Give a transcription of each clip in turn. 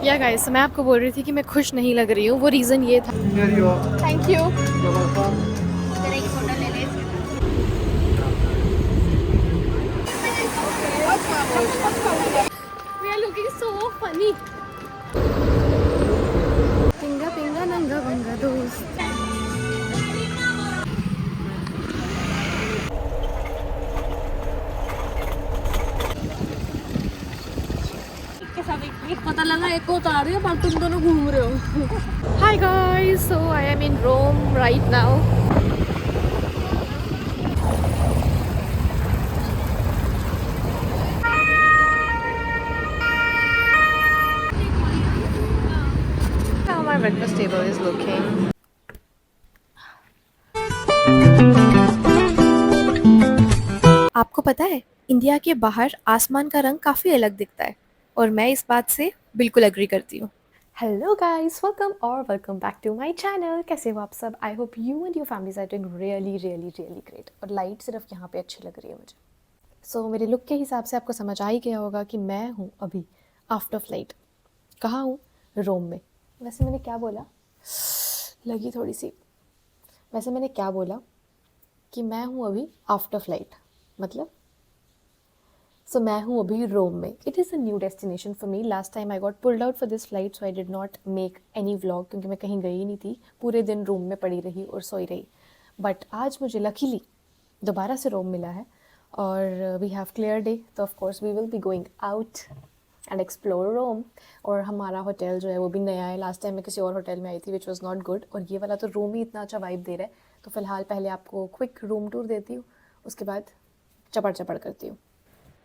या गाइस, मैं आपको बोल रही थी कि मैं खुश नहीं लग रही हूँ। वो रीज़न ये था। Thank you. तेरा एक फोटो ले ले। We are looking so funny. पिंगा पिंगा नंगा बंगा दोस्त। के सब एक पता लगा, एक को उतार रही हो पर तुम दोनों घूम रहे हो। Hi guys, so I am in Rome right now. How my breakfast table is looking. आपको पता है, इंडिया के बाहर आसमान का रंग काफ़ी अलग दिखता है और मैं इस बात से बिल्कुल एग्री करती हूँ। Hello guys, welcome back to my channel. कैसे हो आप सब? I hope you and your families are doing really really really great. और लाइट सिर्फ यहाँ पे अच्छी लग रही है मुझे। सो मेरे लुक के हिसाब से आपको समझ आ ही गया होगा कि मैं हूँ अभी आफ्टर फ्लाइट। कहाँ हूँ? रोम में। वैसे मैंने क्या बोला? लगी थोड़ी सी। वैसे मैंने क्या बोला कि मैं हूँ अभी आफ्टर फ्लाइट, मतलब सो मैं हूँ अभी रोम में। It is a new destination for me. Last time I got pulled out for this flight, so I did not make any vlog क्योंकि मैं कहीं गई नहीं थी। पूरे दिन रूम में पड़ी रही और सोई रही। बट आज मुझे लकीली दोबारा से रोम मिला है और वी हैव क्लियर डे, तो of course we will be going out and explore Rome. और हमारा होटल जो है वो भी नया है। लास्ट टाइम मैं किसी और होटल में आई थी विच वॉज नॉट गुड, और ये वाला तो रूम ही इतना अच्छा वाइब दे रहा है। तो फिलहाल पहले आपको क्विक रूम टूर देती हूँ, उसके बाद चपड़ चपड़ करती हूँ।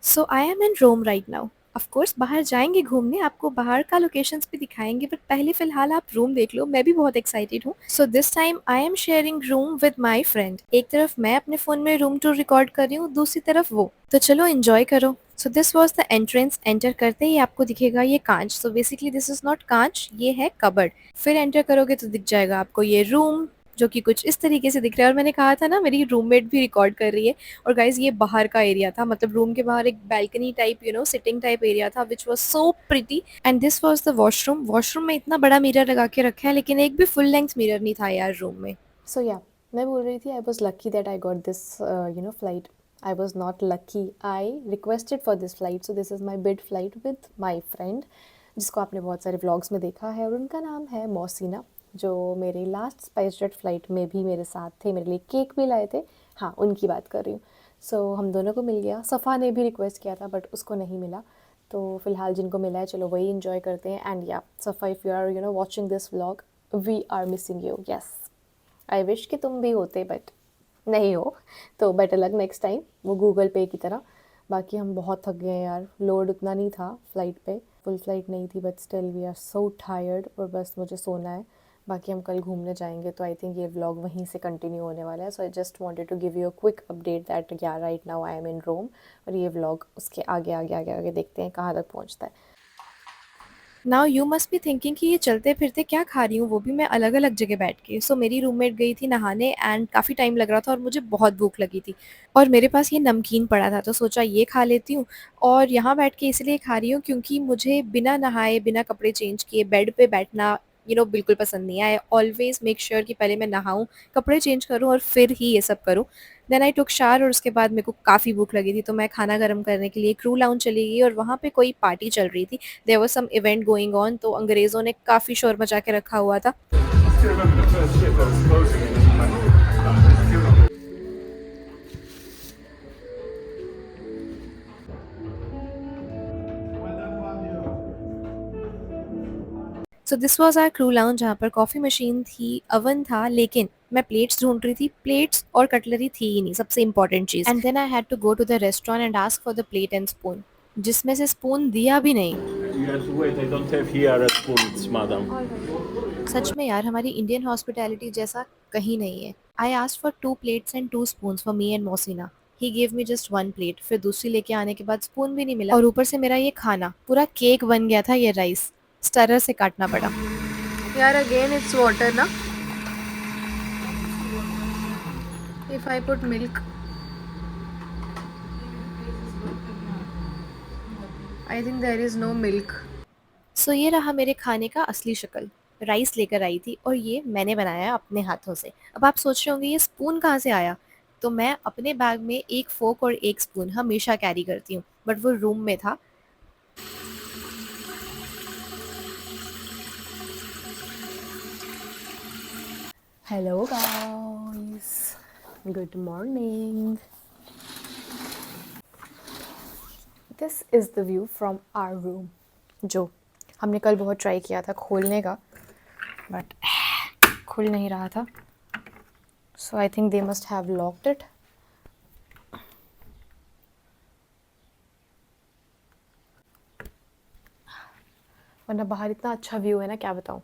So I am in Rome right now. Of course बाहर जाएंगे घूमने, आपको बाहर का लोकेशंस भी दिखाएंगे, बट पहले फिलहाल आप रूम देख लो। मैं भी बहुत एक्साइटेड हूँ। So this time I am sharing room with my friend. एक तरफ मैं अपने फ़ोन में रूम टूर रिकॉर्ड कर रही हूँ, दूसरी तरफ वो। तो चलो एंजॉय करो। So this was the entrance. Enter करते ही आपको दिखेगा ये कांच। So basically this is not कांच, ये है कबर्ड। फिर एंटर करोगे तो दिख जाएगा आपको ये रूम, जो कि कुछ इस तरीके से दिख रहा है। और मैंने कहा था ना, मेरी रूममेट भी रिकॉर्ड कर रही है। और गाइज ये बाहर का एरिया था, मतलब रूम के बाहर एक balcony type sitting type area था, which was so pretty. And this was the washroom. Washroom में इतना बड़ा मिरर लगा के रखा है, लेकिन एक भी फुल लेंथ मिरर नहीं था यार रूम में। सो या मैं बोल रही थी, I was lucky that I got this flight. I was not lucky, I requested for this flight. So this is my bid flight with my friend, जिसको आपने बहुत सारे व्लॉग्स में देखा है, और उनका नाम है मोसिना, जो मेरे लास्ट स्पाइस जेट फ्लाइट में भी मेरे साथ थे। मेरे लिए केक भी लाए थे। हाँ, उनकी बात कर रही हूँ। सो हम दोनों को मिल गया। सफ़ा ने भी रिक्वेस्ट किया था बट उसको नहीं मिला। तो फ़िलहाल जिनको मिला है चलो वही इन्जॉय करते हैं। एंड या Safa, if you are watching this vlog, we are missing you. Yes, I wish कि तुम भी होते बट नहीं हो, तो बेटर लक नेक्स्ट टाइम, वो गूगल पे की तरह। बाकी हम बहुत थक गए यार, लोड उतना नहीं था फ़्लाइट पे, फुल फ्लाइट नहीं थी, but still we are so tired और बस मुझे सोना है। बाकी हम कल घूमने जाएंगे, तो आई थिंक ये व्लॉग वहीं से कंटिन्यू होने वाला है। So I just wanted to give you a quick update that yeah right now I am in Rome. और ये व्लॉग उसके आगे आगे आगे आगे देखते हैं कहाँ तक पहुँचता है। Now you must be thinking कि ये चलते फिरते क्या खा रही हूँ, वो भी मैं अलग अलग जगह बैठ के। सो मेरी रूममेट गई थी नहाने एंड काफ़ी टाइम लग रहा था और मुझे बहुत भूख लगी थी, और मेरे पास ये नमकीन पड़ा था, तो सोचा ये खा लेती हूँ। और यहाँ बैठ के इसलिए खा रही हूँ क्योंकि मुझे बिना नहाए बिना कपड़े चेंज किए बेड पे बैठना बिल्कुल पसंद नहीं है। आई ऑलवेज मेक श्योर कि पहले मैं नहाऊँ, कपड़े चेंज करूँ और फिर ही ये सब करूँ। देन आई टुक शावर, और उसके बाद मेरे को काफ़ी भूख लगी थी, तो मैं खाना गर्म करने के लिए क्रू लाउंज चली गई। और वहाँ पे कोई पार्टी चल रही थी, there was some event going on, तो अंग्रेज़ों ने काफ़ी शोर मचा के रखा हुआ था। So this was our crew lounge, जहाँ पर कॉफ़ी मशीन थी, अवन था, लेकिन मैं प्लेट्स ढूंढ रही थी। प्लेट्स और कटलरी थी ही नहीं, सबसे इंपॉर्टेंट चीज़। And then I had to go to the restaurant and ask for the plate and spoon, जिसमें से स्पून दिया भी नहीं। You have to wait. I don't have here a spoons, madam. सच में यार, हमारी इंडियन हॉस्पिटैलिटी जैसा कहीं नहीं है। I asked for 2 plates and 2 spoons for me and Mohsina. He gave me just 1 plate. फिर दूसरी लेके आने के बाद स्पून भी नहीं मिला, और ऊपर से मेरा ये खाना पूरा केक बन गया था। ये राइस स्टरर से काटना पड़ा। यार अगेन इट्स वाटर ना। If I put milk, I think there is no milk. So ये रहा मेरे खाने का असली शक्ल। राइस लेकर आई थी और ये मैंने बनाया है अपने हाथों से। अब आप सोच रहे होंगे ये स्पून कहाँ से आया? तो मैं अपने बैग में एक फ़ोर्क और एक स्पून हमेशा कैरी करती हूँ, बट वो रूम में था। Hello guys, good morning. This is the view from our room, जो हमने कल बहुत ट्राई किया था खोलने का, बट खुल नहीं रहा था। So I think they must have locked it. वरना बाहर इतना अच्छा व्यू है ना, क्या बताऊँ।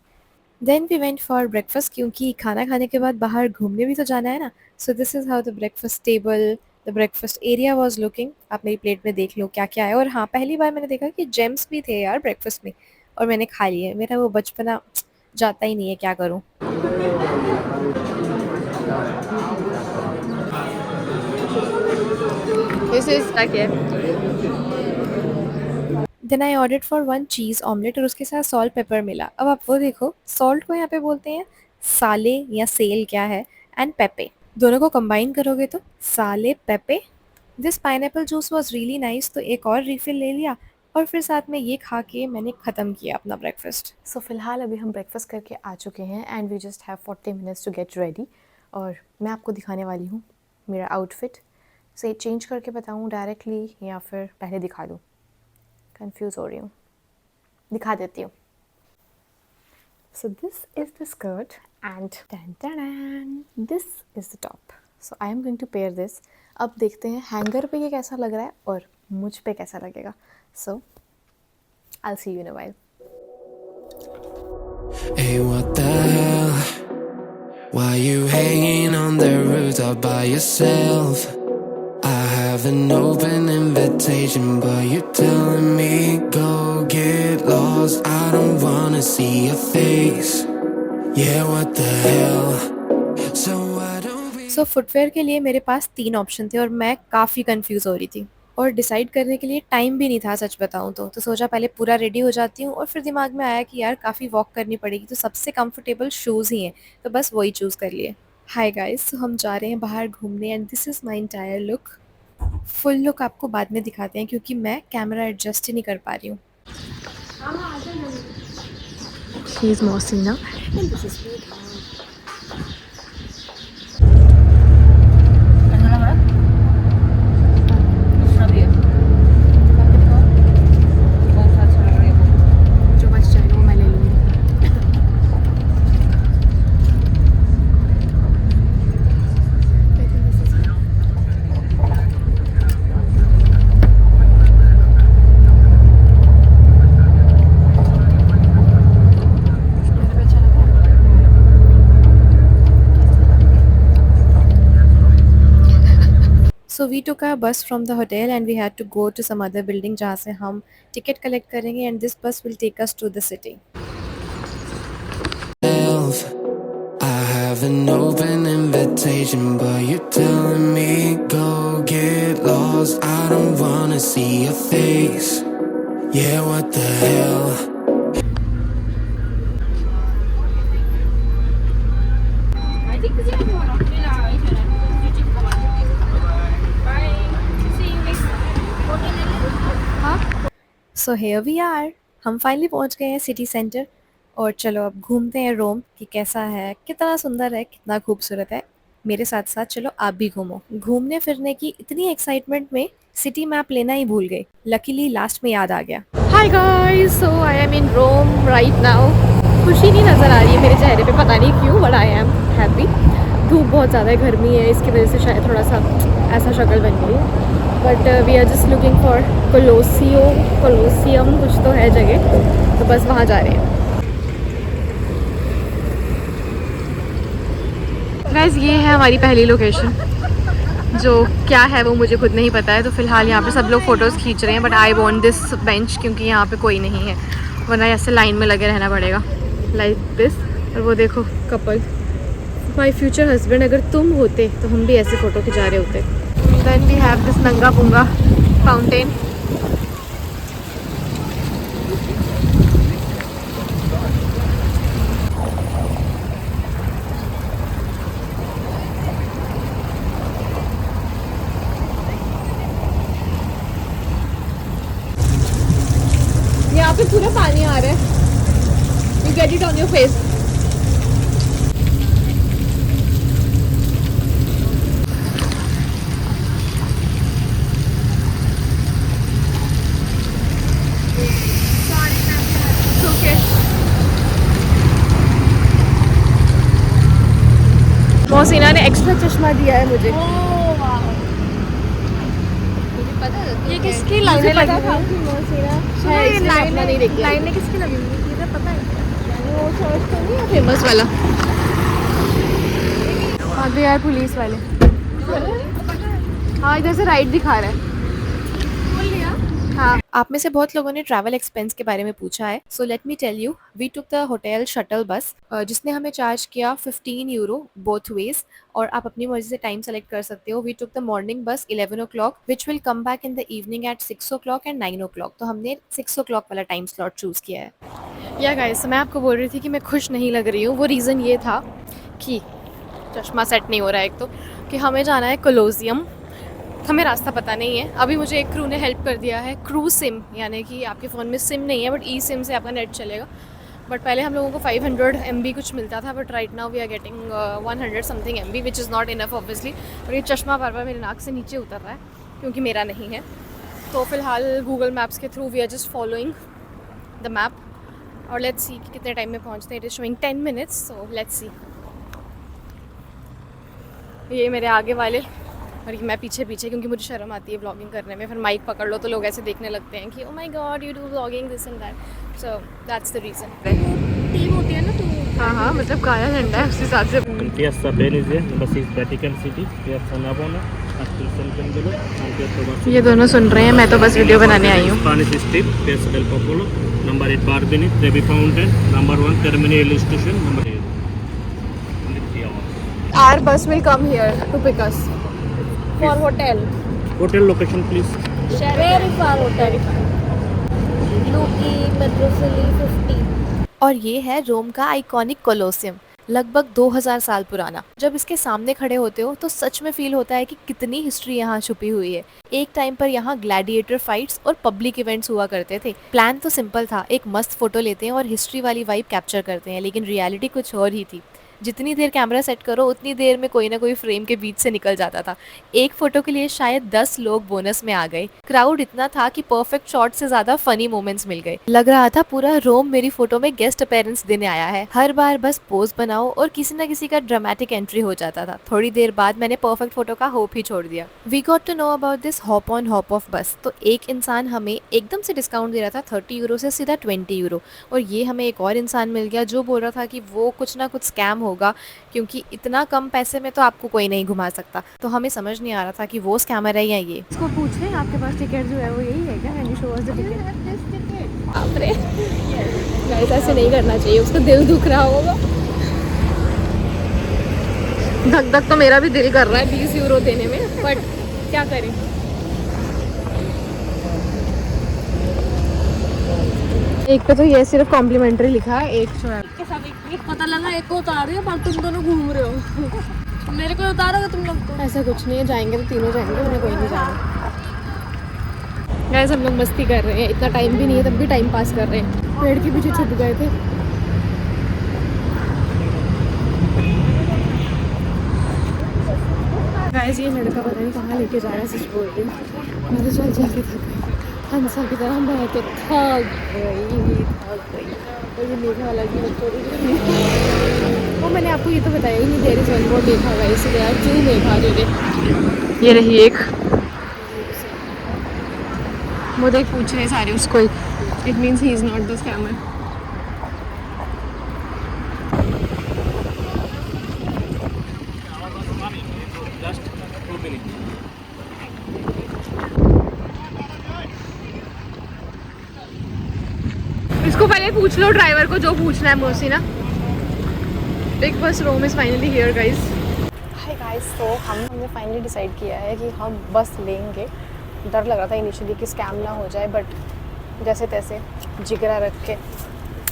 Then we went for breakfast, क्योंकि खाना खाने के बाद बाहर घूमने भी तो जाना है ना। सो this is how the breakfast table, the breakfast area was looking. आप मेरी प्लेट में देख लो क्या क्या है। और हाँ, पहली बार मैंने देखा कि जेम्स भी थे यार ब्रेकफास्ट में, और मैंने खा लिए। मेरा वो बचपना जाता ही नहीं है, क्या करूँ। This is then I ordered for one cheese omelette और उसके साथ सॉल्ट पेपर मिला। अब आप वो देखो, सॉल्ट को यहाँ पे बोलते हैं साले या सेल क्या है, एंड पेपे। दोनों को कंबाइन करोगे तो साले पेपे। This pineapple juice was really nice, तो एक और रिफिल ले लिया और फिर साथ में ये खा के मैंने ख़त्म किया अपना ब्रेकफास्ट। सो फिलहाल अभी हम ब्रेकफास्ट करके आ चुके हैं and we just have 40 minutes to get ready. और मैं आपको दिखाने वाली हूँ मेरा आउटफिट। से चेंज करके बताऊँ डायरेक्टली या फिर पहले दिखा दूँ? कंफ्यूज हो रही हूँ, दिखा देती हूँ। So this is the skirt and this is the top. So I am going to pair this. अब देखते हैं हैंगर पे ये कैसा लग रहा है और मुझ पे कैसा लगेगा। So I will see you in a while. Hey, what the hell? Why you hanging on the rooftop by yourself? I have an open invitation, but you're telling me go get lost. I don't wanna see your face. Yeah, what the hell? So I don't be. So footwear के लिए मेरे पास 3 option थे और मैं काफ़ी confuse हो रही थी, और डिसाइड करने के लिए टाइम भी नहीं था सच बताऊँ तो सोचा पहले पूरा रेडी हो जाती हूँ, और फिर दिमाग में आया कि यार काफ़ी वॉक करनी पड़ेगी, तो सबसे कंफर्टेबल शूज़ ही हैं, तो बस वही चूज़ कर लिए। हाय गाइस, तो हम जा रहे हैं बाहर घूमने and this is my entire look. Full look आपको बाद में दिखाते हैं क्योंकि मैं कैमरा एडजस्ट ही नहीं कर पा रही हूँ। She is Mosina and this is me. जो बस चाहिए वो मैं ले लूँगी। So we took our bus from the hotel and we had to go to some other building जहाँ से हम टिकट कलेक्ट करेंगे and this bus will take us to the city. I have an open invitation, but you're telling me go get lost. I don't wanna see your face. Yeah, what the hell? So here we are. हम finally पहुंच गए हैं city centre, और चलो अब घूमते हैं रोम कि कैसा है, कितना सुंदर है, कितना खूबसूरत है। मेरे साथ साथ चलो आप भी घूमो। घूमने फिरने की इतनी एक्साइटमेंट में सिटी मैप लेना ही भूल गई। लकीली लास्ट में याद आ गया। Hi guys, so I am in Rome right now. खुशी नहीं नज़र आ रही है मेरे चेहरे पे, पता नहीं क्यों, बट आई एम हैप्पी। धूप बहुत ज़्यादा है, गर्मी है, इसकी वजह से शायद थोड़ा सा ऐसा शक्ल बन गई है। But we are just looking for Colosseum कुछ तो है जगह, तो बस वहाँ जा रहे हैं। गाइस, ये है हमारी पहली लोकेशन। जो क्या है वो मुझे खुद नहीं पता है, तो फिलहाल यहाँ पे सब लोग फ़ोटोज़ खींच रहे हैं, but I want this bench क्योंकि यहाँ पे कोई नहीं है, वरना ऐसे लाइन में लगे रहना पड़ेगा लाइक दिस। और वो देखो कपल, माई फ्यूचर हस्बैंड, अगर तुम होते तो हम भी ऐसे फ़ोटो खिंचा रहे होते। देन वी हैव दिस नंगा पुंगा fountain. get it on your face. It's okay. Mohsina ने एक्स्ट्रा चश्मा दिया है मुझे। ये किसकी लाइनें लगी हुई लाइनें किसकी लगी हुई है ये पता है? वो सर्च तो नहीं है फेमस वाला? हाँ तो यार पुलिस वाले। हाँ इधर से राइट दिखा रहा है। हाँ आप में से बहुत लोगों ने ट्रैवल एक्सपेंस के बारे में पूछा है, so let me tell you, we took the hotel shuttle bus जिसने हमें चार्ज किया 15 यूरो बोथ वेज, और आप अपनी मर्जी से टाइम सेलेक्ट कर सकते हो। We took the morning bus 11 o'clock which will come back in the evening at 6 o'clock and 9 o'clock, तो हमने 6 o'clock वाला टाइम स्लॉट चूज़ किया है। या गाइस मैं आपको बोल रही थी कि मैं खुश नहीं लग रही हूँ, वो रीज़न ये था कि चश्मा सेट नहीं हो रहा है एक तो, कि हमें जाना है कोलोसियम, हमें रास्ता पता नहीं है। अभी मुझे एक क्रू ने हेल्प कर दिया है, क्रू सिम, यानी कि आपके फ़ोन में सिम नहीं है बट ई सिम से आपका नेट चलेगा। बट पहले हम लोगों को 500 MB कुछ मिलता था, but right now we are getting 100 something MB which is not enough obviously. और ये चश्मा बार बार मेरे नाक से नीचे उतर रहा है क्योंकि मेरा नहीं है। तो फ़िलहाल गूगल मैप्स के through we are just following the map, और लेट्स सी कि कितने टाइम में पहुँचते हैं। It is showing 10 minutes, so let's see. ये मेरे आगे वाले और ये मैं पीछे पीछे, क्योंकि मुझे शर्म आती है व्लॉगिंग करने में। फिर माइक पकड़ लो तो लोग ऐसे देखने लगते हैं कि oh my God you do vlogging this and that, so that's the reason. Team होती है ना तो हाँ मतलब काला झंडा है उस हिसाब से। Piazza Belize, number 6 Vatican City, Piazza Navona, Castel Sant'Angelo, and Piazza Versailles. ये दोनों सुन रहे हैं, मैं तो बस वीडियो बनाने आई हूँ। Spanish Street, Piazza del Popolo, number 8 Barbini, Trevi Fountain, number 1 Termini Railway Station, number 8. Only 3 hours. Our bus will come here to pick us for hotel. Hotel location, please. Very far होता है। Lockie मेट्रोसिली 50। और ये है रोम का iconic Colosseum, लगभग 2000 साल पुराना। जब इसके सामने खड़े होते हो तो सच में फील होता है कि कितनी हिस्ट्री यहाँ छुपी हुई है। एक टाइम पर यहाँ ग्लैडिएटर फाइट्स और पब्लिक इवेंट्स हुआ करते थे। प्लान तो सिंपल था, एक मस्त फोटो लेते हैं और हिस्ट्री वाली वाइब कैप्चर करते हैं, लेकिन रियलिटी कुछ और ही थी। जितनी देर कैमरा सेट करो उतनी देर में कोई ना कोई फ्रेम के बीच से निकल जाता था। एक फोटो के लिए शायद 10 लोग बोनस में आ गए। क्राउड इतना था कि परफेक्ट शॉट से ज्यादा फनी मोमेंट्स मिल गए। लग रहा था पूरा रोम मेरी फोटो में गेस्ट अपीयरेंस देने आया है। हर बार बस पोज बनाओ और किसी ना किसी का ड्रामेटिक एंट्री हो जाता था। थोड़ी देर बाद मैंने परफेक्ट फोटो का होप ही छोड़ दिया। We got to know about this hop on hop off bus. तो एक इंसान हमें एकदम से डिस्काउंट दे रहा था 30 यूरो से सीधा 20 यूरो, और ये हमें एक और इंसान मिल गया जो बोल रहा था कि वो कुछ ना कुछ स्कैम होगा, क्योंकि इतना कम पैसे में तो आपको कोई नहीं घुमा सकता। तो हमें समझ नहीं आ रहा था कि वो स्कैमर है या ये। इसको पूछ रहे हैं आपके पास टिकट जो है वो यही है क्या? Can you show us the ticket? बाप रे, गाइस ऐसे नहीं करना चाहिए, उसको दिल दुख रहा होगा। धक धक तो मेरा भी दिल कर रहा है 20 यूरो देने में, बट क्या करें। एक पे तो ये सिर्फ कॉम्प्लीमेंट्री लिखा है, एक जो है एक पता लगा एक को उतार रही हो पर तुम दोनों घूम रहे हो। मेरे को उतारोगे तुम लोग को? ऐसा कुछ नहीं है, जाएंगे तो तीनों जाएंगे, उन्हें कोई नहीं जाना। गाइस हम लोग मस्ती कर रहे हैं, इतना टाइम भी नहीं है तब भी टाइम पास कर रहे हैं। पेड़ के पीछे छुप गए थे। गाइस ये लड़का पता नहीं कहाँ लेके जा रहा है, सच बोल रही हूँ। मैं तो चल चल के थक गई, हंसा की तरह मैं तो थक गई। और ये मेघा वाला जी वो मैंने आपको ये तो बताया ही नहीं, देर इज वन मोर देखा हुआ, इसलिए यार जो मेघा जो ये रही एक। वो देख पूछ रहे सारे उसको, it means he is not the scammer. Just 2 minutes. इसको पहले पूछ लो ड्राइवर को जो पूछना है मोसी ना। Big bus Rome is finally here guys. Hi guys, तो हमने फाइनली डिसाइड किया है कि हम बस लेंगे। डर लग रहा था इनिशियली कि स्कैम ना हो जाए, बट जैसे तैसे जिगरा रख के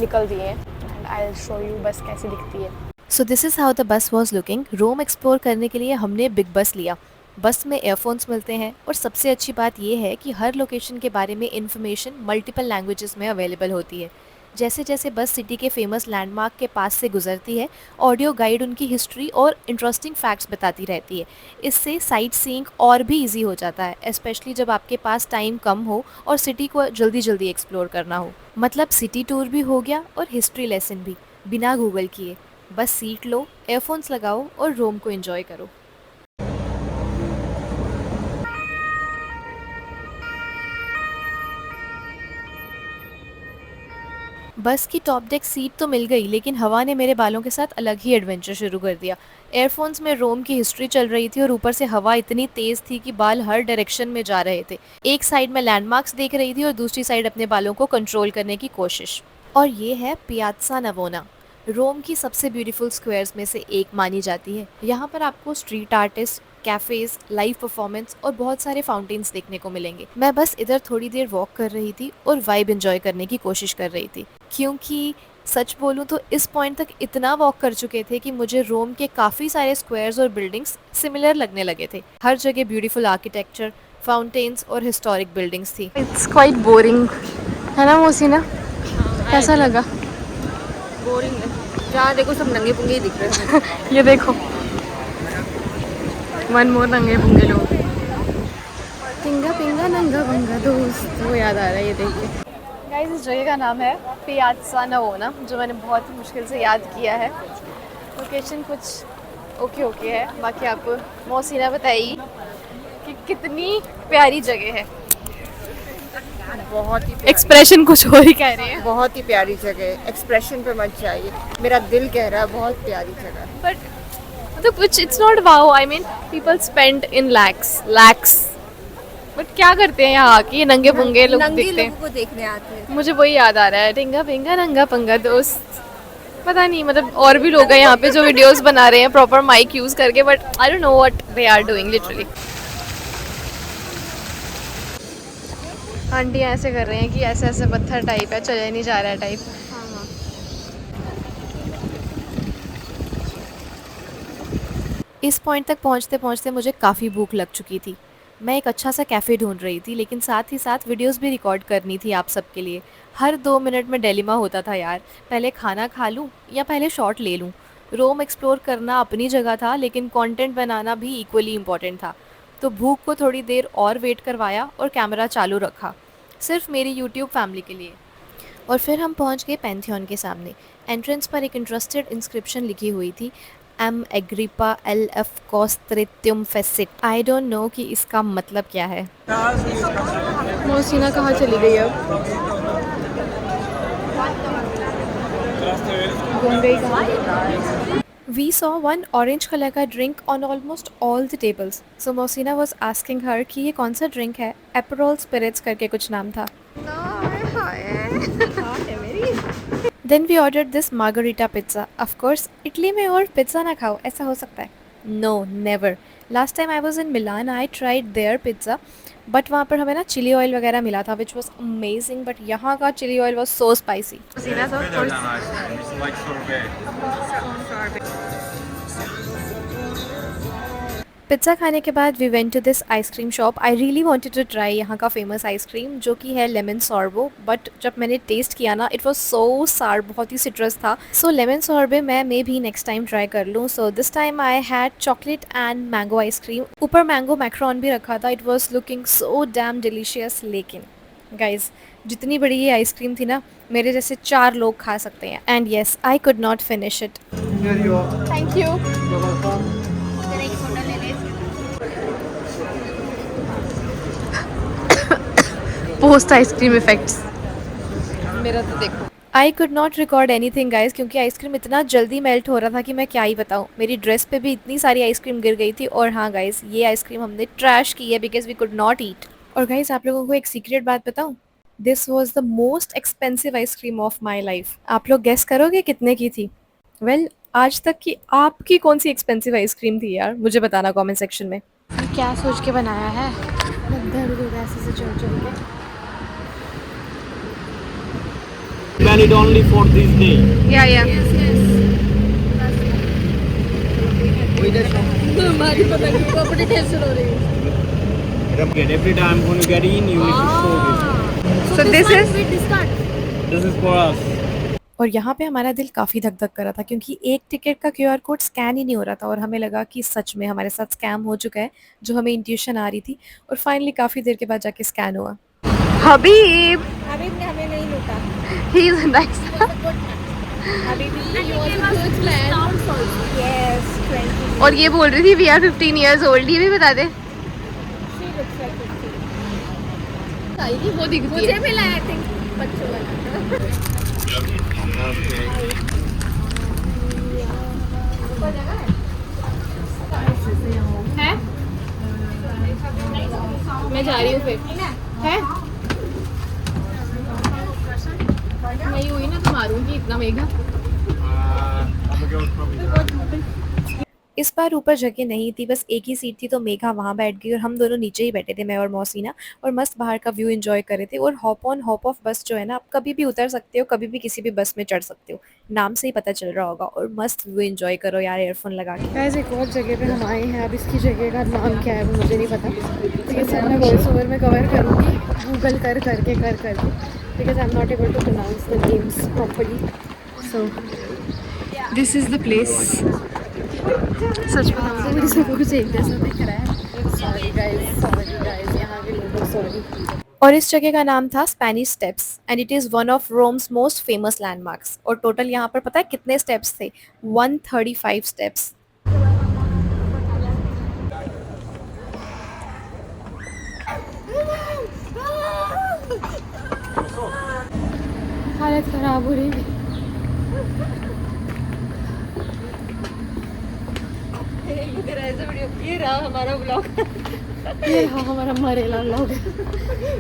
निकल दिए हैं। And I will show you bus कैसी दिखती है। So this is how the bus was looking. Rome explore करने के लिए हमने बिग बस लिया। बस में एयरफोन्स मिलते हैं और सबसे अच्छी बात यह है कि हर लोकेशन के बारे में इंफॉर्मेशन मल्टीपल लैंग्वेजेस में अवेलेबल होती है। जैसे जैसे बस सिटी के फेमस लैंडमार्क के पास से गुजरती है, ऑडियो गाइड उनकी हिस्ट्री और इंटरेस्टिंग फैक्ट्स बताती रहती है। इससे साइट सीइंग और भी इजी हो जाता है, स्पेशली जब आपके पास टाइम कम हो और सिटी को जल्दी जल्दी एक्सप्लोर करना हो। मतलब सिटी टूर भी हो गया और हिस्ट्री लेसन भी, बिना गूगल किए। बस सीट लो, एयरफोन्स लगाओ और रोम को एंजॉय करो। बस की टॉप डेक सीट तो मिल गई, लेकिन हवा ने मेरे बालों के साथ अलग ही एडवेंचर शुरू कर दिया। एयरफोन्स में रोम की हिस्ट्री चल रही थी और ऊपर से हवा इतनी तेज थी कि बाल हर डायरेक्शन में जा रहे थे। एक साइड में लैंडमार्क्स देख रही थी और दूसरी साइड अपने बालों को कंट्रोल करने की कोशिश। और ये है पियाज़ा नवोना, रोम की सबसे ब्यूटीफुल स्क्वायर्स में से एक मानी जाती है। यहाँ पर आपको street artist, cafes, live performance और बहुत सारे फाउंटेन्स देखने को मिलेंगे। मैं बस इधर थोड़ी देर वॉक कर रही थी और वाइब एंजॉय करने की कोशिश कर रही थी, क्योंकि सच बोलूँ तो इस पॉइंट तक इतना वॉक कर चुके थे कि मुझे रोम के काफ़ी सारे स्क्वायर्स और बिल्डिंग्स सिमिलर लगने लगे थे। हर जगह ब्यूटीफुल आर्किटेक्चर, फाउंटेन्स और हिस्टोरिक बिल्डिंग्स थी। इट्स क्वाइट बोरिंग, है ना मोसिना? कैसा लगा? बोरिंग है, जहाँ देखो सब नंगे पुंगे ही दिख रहे हैं। ये देखो, मन मोर नंगे पुंगे लोग। पिंगा पिंगा नंगा भंगा दोस्त, वो याद आ रहा है ये देख के। गाइस, इस जगह का नाम है पियाज़ा नवोना, जो मैंने बहुत ही मुश्किल से याद किया है। लोकेशन कुछ ओके है, बाकी आपको मोसिना बताइए कि कितनी प्यारी जगह है। बहुत ही एक्सप्रेशन कुछ और ही कह रहे हैं। बहुत ही प्यारी जगह है, एक्सप्रेशन पे मत जाइए, मेरा दिल कह रहा है बहुत प्यारी जगह है। बट मतलब कुछ it's not wow, I mean people spend in lakhs, but क्या करते हैं यहाँ आके ये नंगे पुंगे लोग नंगे दिखते हैं। लोगों को देखने आते हैं। मुझे वही याद आ रहा है, टिंगा पिंगा नंगा पंगा दोस्त। पता नहीं, मतलब और भी लोग हैं यहाँ पे जो वीडियोस बना रहे हैं प्रॉपर माइक यूज करके, but I don't know what they are doing literally. Aunty ऐसे कर रहे हैं कि ऐसे ऐसे पत्थर टाइप है, चले नहीं जा रहा है टाइप। इस पॉइंट तक पहुँचते पहुँचते मुझे काफ़ी भूख लग चुकी थी। मैं एक अच्छा सा कैफ़े ढूंढ रही थी, लेकिन साथ ही साथ वीडियोस भी रिकॉर्ड करनी थी आप सबके लिए। हर 2 मिनट में डिलेमा होता था यार, पहले खाना खा लूँ या पहले शॉट ले लूँ। रोम एक्सप्लोर करना अपनी जगह था, लेकिन कंटेंट बनाना भी इक्वली इम्पॉर्टेंट था। तो भूख को थोड़ी देर और वेट करवाया और कैमरा चालू रखा, सिर्फ मेरी यूट्यूब फैमिली के लिए। और फिर हम पहुंच गए पैंथियन के सामने। एंट्रेंस पर एक इंटरेस्टेड इंस्क्रिप्शन लिखी हुई थी, एम एग्रिपा एल एफ कॉस्त्रेत्युम फेसिट। आई डोंट नो कि इसका मतलब क्या है। मोसिना कहाँ चली गई अब? घूम गई कहाँ? We saw one orange color का drink on almost all the tables. So Mosina was asking her कि ये कौन सा drink है। Aperol Spirits करके कुछ नाम था। Then we ordered this margarita pizza. Of course, Italy में और पिज़्ज़ा ना खाओ, ऐसा हो सकता है? No, never. Last time I was in Milan, I tried their pizza. But वहाँ पर हमें ना चिली ऑयल वगैरह मिला था, which was amazing. But यहाँ का chilli oil was so spicy. मोसिना तो of course पिज़्ज़ा खाने के बाद we went to this ice cream shop. I really wanted to try यहाँ का फेमस आइसक्रीम, जो कि है लेमन सॉर्बो। बट जब मैंने टेस्ट किया ना, इट वाज सो सार, बहुत ही सिट्रस था। सो लेमन सॉर्बे मैं मे भी नेक्स्ट टाइम ट्राई कर लूँ। So this time I had chocolate and mango ice cream. ऊपर मैंगो मैक्रोन भी रखा था। It was looking so damn delicious. लेकिन गाइज, जितनी बड़ी ये आइसक्रीम थी ना, मेरे जैसे 4 लोग खा सकते हैं। And yes, I could not finish it. Thank you. Post ice cream effects. मेरा तो देखो, I could not record any thing guys, क्योंकि आइसक्रीम इतना जल्दी मेल्ट हो रहा था कि मैं क्या ही बताऊँ। मेरी ड्रेस पे भी इतनी सारी आइसक्रीम गिर गई थी। और हाँ गाइज, ये आइसक्रीम हमने ट्रैश की है because we could not eat. और गाइज, आप लोगों को एक सीक्रेट बात बताऊँ, this was the most expensive ice cream of my life. आप लोग गेस करोगे कितने की थी? वेल, आज तक की आपकी कौन सी एक्सपेंसिव आइसक्रीम थी यार, मुझे बताना कॉमेंट सेक्शन में। क्या सोच के बनाया है? ऐसे से चल चल के। Valid only for this day. या हमारी पता नहीं प्रॉपर्टी टेंशन हो रही है। Every time when you get in, you need to show this. So this is This is for us. और यहाँ पे हमारा दिल काफ़ी धक-धक कर रहा था क्योंकि एक टिकट का क्यूआर कोड स्कैन ही नहीं हो रहा था और हमें लगा कि सच में हमारे साथ स्कैम हो चुका है, जो हमें इंट्यूशन आ रही थी और फाइनली काफ़ी देर के बाद जाके स्कैन हुआ। हबीब, अभी ने हमें नहीं लूटा। He is nice. यस 20 और ये बोल रही थी वी आर 15 इयर्स ओल्ड, ये भी बता दे। She looks like 50। वो दिख रही मुझे है। भी लगा आई थिंक बच्चों वाला। है? मैं जा रही हूँ फिर। है? मैं ही हुई ना तो मारूंगी इतना महंगा। इस बार ऊपर जगह नहीं थी, बस एक ही सीट थी तो मेघा वहाँ बैठ गई और हम दोनों नीचे ही बैठे थे, मैं और मौसीना, और मस्त बाहर का व्यू एंजॉय कर रहे थे। और हॉप ऑन हॉप ऑफ बस जो है ना, आप कभी भी उतर सकते हो, कभी भी किसी भी बस में चढ़ सकते हो, नाम से ही पता चल रहा होगा। और मस्त व्यू एंजॉय करो यार ईयरफोन लगा के। गाइस एक और जगह पे हम आए हैं, अब इसकी जगह का नाम क्या है वो मुझे नहीं पता, तो ये सब मैं वॉइस ओवर में कवर करूँगी, गूगल कर करके because I am not able to pronounce the names properly. So this is the place. सच बताऊं तो मेरे सब कुछ एक जैसा दिख रहा है। सॉरी गाइस, यहाँ के लोगों सॉरी। और इस जगह का नाम था Spanish steps and it is one of roams most famous landmarks. और टोटल यहाँ पर पता है कितने स्टेप्स थे? 135 स्टेप्स। हालत खराब हो रही है। ये रहा हमारा ब्लॉग। ये रहा हमारा मरेला व्लॉग।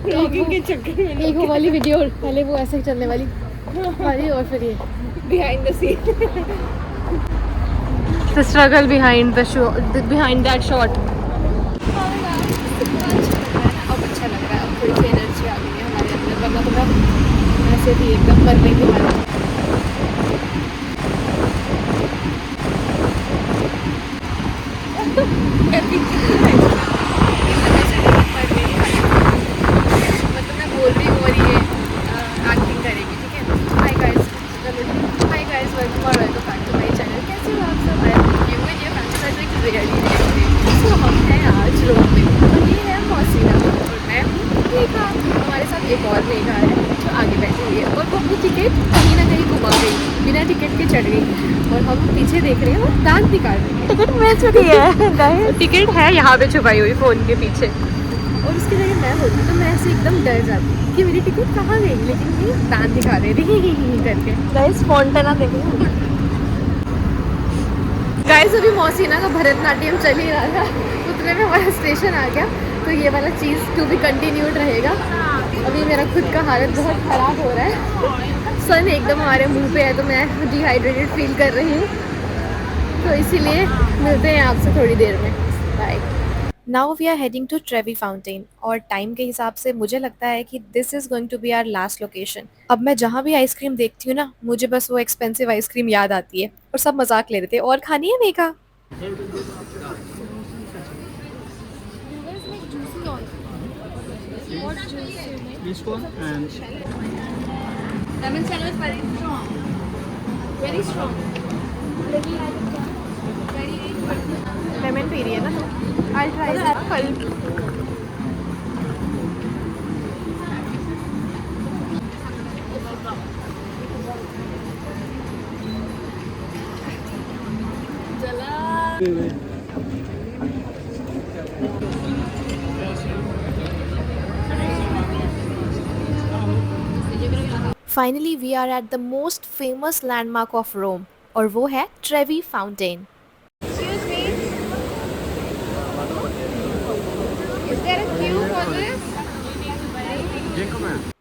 ब्लॉगिंग के चक्कर में एक वो वाली वीडियो, पहले वो ऐसे चलने वाली और फिर ये behind the scene. The struggle behind the show, behind that shot. अब अच्छा लग रहा है, अब थोड़ी सी एनर्जी आ गई है हमारे अंदर, वरना तो मैं ऐसे भी एकदम मरने की हालत। मतलब मैं बोल रही हूँ और ये एक्टिंग करेगी, ठीक है। हाय गाइस, वेलकम और welcome back to my channel. कैसे हो आप सब? I am you and your family like really. So हम हैं आज रोम में और ये है मौसीना और मैं मेघा। हमारे साथ एक और मेघा है जो आगे बैठी हुई है और वो अपनी टिकट कहीं ना कहीं घुमा गई, बिना टिकट के चढ़ गई और हम पीछे देख रहे हैं और दांत निकाल रहे हैं। टिकट मैं चुकी है टिकट है यहाँ पे छुपाई हुई फ़ोन के पीछे। और उसकी जगह मैं होती तो मैं ऐसे एकदम डर जाती कि मेरी टिकट कहाँ गई, लेकिन ये दांत दिखा रहे थे करके। गाइस फोंटेना देखें। गाइस अभी मौसीना का भरतनाट्यम चल ही रहा था, उतने में हमारा स्टेशन आ गया, तो ये वाला चीज़ टू बी कंटिन्यूड रहेगा। अभी मेरा खुद का हालत बहुत ख़राब हो रहा है, सन एकदम हमारे मुंह पे है तो मैं डिहाइड्रेटेड फील कर रही हूँ, तो इसीलिए मिलते हैं आपसे थोड़ी देर में। Bye. Now we are heading to Trevi Fountain और टाइम के हिसाब से मुझे लगता है कि this is going to be our last location. अब मैं जहाँ भी आइसक्रीम देखती हूँ ना, मुझे बस वो एक्सपेंसिव आइसक्रीम याद आती है और सब मजाक ले रहे थे। और खानी है Megha? This one and Lemon channel is very strong. Very strong. Lemon पी रही है ना तो आई ट्राई कल। Finally we are at the most famous landmark of Rome और वो है Trevi Fountain. Excuse me. Is there a queue for this?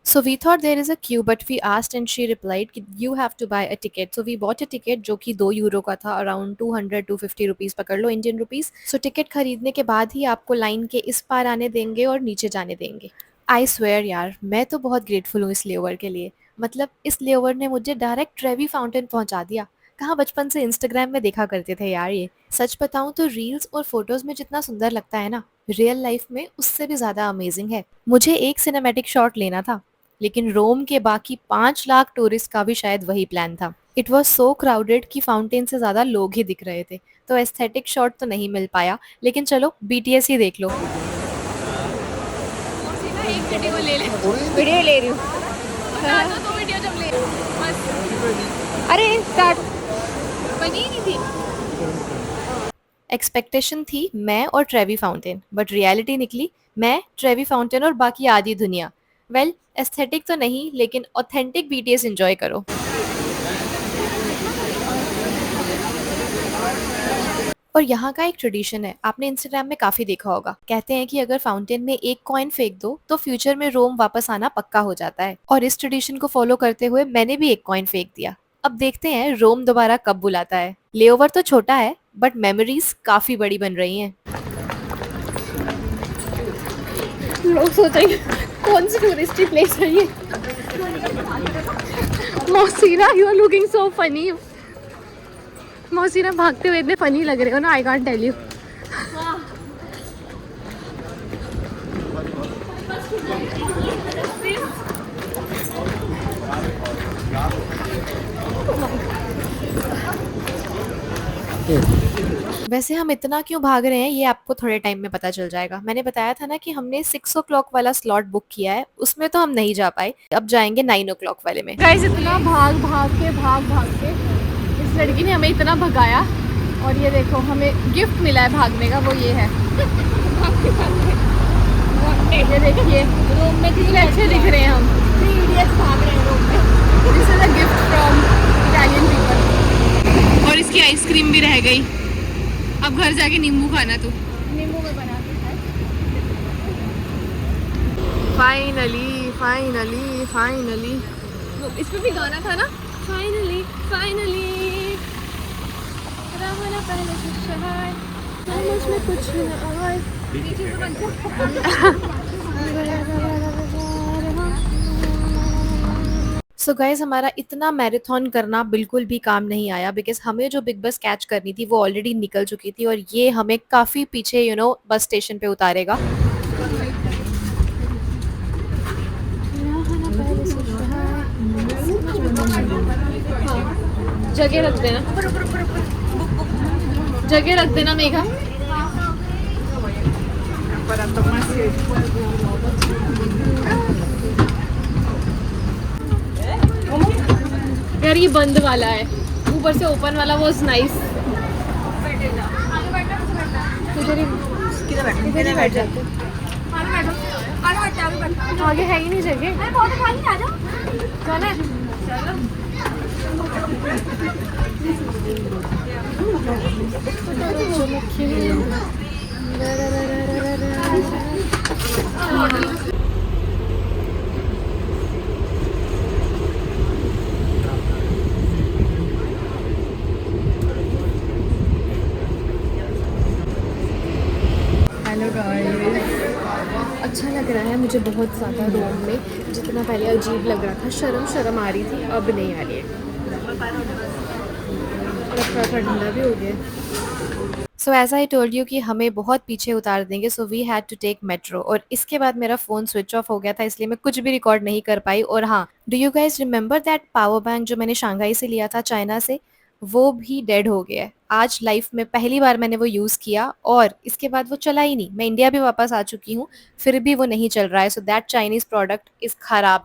So we thought there is a queue, but we asked and she replied कि you have to buy a ticket. So we bought a ticket जो कि 2 euro का था, around 200-250 rupees पकड़ लो, Indian rupees. सो ticket खरीदने के बाद ही आपको लाइन के इस पार आने देंगे और नीचे जाने देंगे। आई स्वेयर यार, मैं तो बहुत ग्रेटफुल हूँ इस लेओवर के लिए। मतलब इस लेओवर ने मुझे डायरेक्ट ट्रेवी फाउंटेन पहुंचा दिया। कहाँ बचपन से इंस्टाग्राम में देखा करते थे यार ये। सच बताऊं तो रील्स और फोटोज में जितना सुंदर लगता है ना, रियल लाइफ में उससे भी ज़्यादा अमेजिंग है। मुझे एक सिनेमैटिक शॉट लेना था लेकिन रोम के बाकी 5 लाख टूरिस्ट का भी शायद वही प्लान था। इट वॉज सो क्राउडेड कि फाउंटेन से ज्यादा लोग ही दिख रहे थे, तो एस्थेटिक शॉट तो नहीं मिल पाया, लेकिन चलो बीटीएस ही देख लो। एक वीडियो ले ले, वीडियो ले रही हूँ। दो वीडियो जब ले बस। अरे स्टार्ट। बनी ही नहीं थी। एक्सपेक्टेशन थी मैं और ट्रेवी फाउंटेन, बट रियलिटी निकली मैं, ट्रेवी फाउंटेन और बाकी आधी दुनिया। वेल, एस्थेटिक तो नहीं, लेकिन ऑथेंटिक बीटीएस एंजॉय करो। और यहाँ का एक ट्रेडिशन है, आपने इंस्टाग्राम में काफी देखा होगा। कहते हैं कि अगर फाउंटेन में एक कॉइन फेंक दो तो फ्यूचर में रोम वापस आना पक्का हो जाता है। और इस ट्रेडिशन को फॉलो करते हुए मैंने भी एक कॉइन फेंक दिया। अब देखते हैं रोम दोबारा कब बुलाता है। लेओवर तो छोटा है, बट मेमोरीज काफी बड़ी बन रही हैं। लोग सोचेंगे कौन सी टूरिस्टी प्लेस है ये। Mohsira, you are looking so funny. Mohsira भागते हुए इतने फनी लग रहे हो ना, आई कांट टेल यू। वैसे हम इतना क्यों भाग रहे हैं ये आपको थोड़े टाइम में पता चल जाएगा। मैंने बताया था ना कि हमने 6 o'clock वाला स्लॉट बुक किया है, उसमें तो हम नहीं जा पाए, अब जाएंगे 9 o'clock वाले में। गाइस इतना भाग भाग के इस लड़की ने हमें इतना भगाया, और ये देखो हमें गिफ्ट मिला है भागने का, वो ये है। ये देखिए रूम में कितने अच्छे दिख रहे हैं हम। 3 इडियट्स भाग रहे हैं रूम में। This is a gift from Italian people. और इसकी आइसक्रीम भी रह गई, अब घर जाके नींबू खाना तू। नींबू में बना के खाए। फाइनली इसमें भी गाना था ना, फाइनली रहा पहले से शहर, समझ में कुछ न आए। नीचे से बन सो गाइज, हमारा इतना मैराथन करना बिल्कुल भी काम नहीं आया, बिकॉज हमें जो बिग बस कैच करनी थी वो ऑलरेडी निकल चुकी थी, और ये हमें काफी पीछे बस स्टेशन पे उतारेगा। जगह रख देना, जगह रख देना मेघा। यार ये बंद वाला है, ऊपर से ओपन वाला वाज नाइस। इधर ही बैठ जाते। आगे है ही नहीं जगह। कौन है? हेलो गाइस, अच्छा लग रहा है मुझे बहुत ज़्यादा रोम में। जितना पहले अजीब लग रहा था, शर्म आ रही थी, अब नहीं आ रही है। और थोड़ा ठंडा भी हो गया। So as I told you कि हमें बहुत पीछे उतार देंगे, so we had to take metro. और इसके बाद मेरा फ़ोन स्विच ऑफ हो गया था, इसलिए मैं कुछ भी रिकॉर्ड नहीं कर पाई। और हाँ, do you guys remember that power bank जो मैंने शंघाई से लिया था, चाइना से, वो भी डेड हो गया है। आज लाइफ में पहली बार मैंने वो यूज़ किया, और इसके बाद वो चला ही नहीं। मैं इंडिया भी वापस आ चुकी हूँ, फिर भी वो नहीं चल रहा है। So that Chinese product is खराब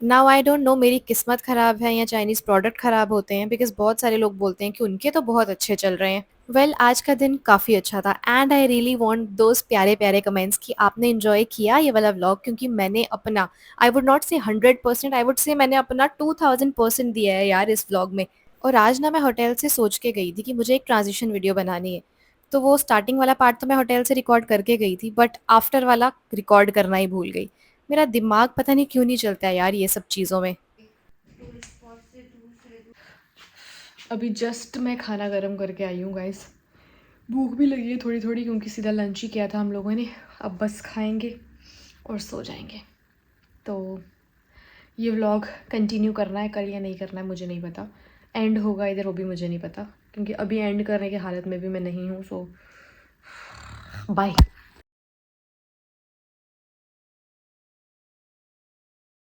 नाउ आई डोंट नो मेरी किस्मत ख़राब है या चाइनीज़ प्रोडक्ट ख़राब होते हैं, बिकॉज बहुत सारे लोग बोलते हैं कि उनके तो बहुत अच्छे चल रहे हैं। वेल, आज का दिन काफ़ी अच्छा था, and I really want those प्यारे प्यारे कमेंट्स कि आपने इन्जॉय किया ये वाला व्लॉग, क्योंकि मैंने अपना, आई वुड नॉट से 100%, आई वुड से मैंने अपना 2000% दिया है यार इस व्लॉग में। और आज ना मैं होटल से सोच के गई थी कि मुझे एक ट्रांजिशन वीडियो बनानी है, तो वो स्टार्टिंग वाला पार्ट तो मैं होटल से रिकॉर्ड करके गई थी, बट आफ्टर वाला रिकॉर्ड करना ही भूल गई। मेरा दिमाग पता नहीं क्यों नहीं चलता है यार ये सब चीज़ों में। अभी जस्ट मैं खाना गर्म करके आई हूँ गाइस। भूख भी लगी है थोड़ी थोड़ी, क्योंकि सीधा लंच ही किया था हम लोगों ने। अब बस खाएंगे और सो जाएंगे। तो ये व्लॉग कंटिन्यू करना है कल या नहीं करना है मुझे नहीं पता। एंड होगा इधर वो भी मुझे नहीं पता, क्योंकि अभी एंड करने की हालत में भी मैं नहीं हूँ। सो बाय।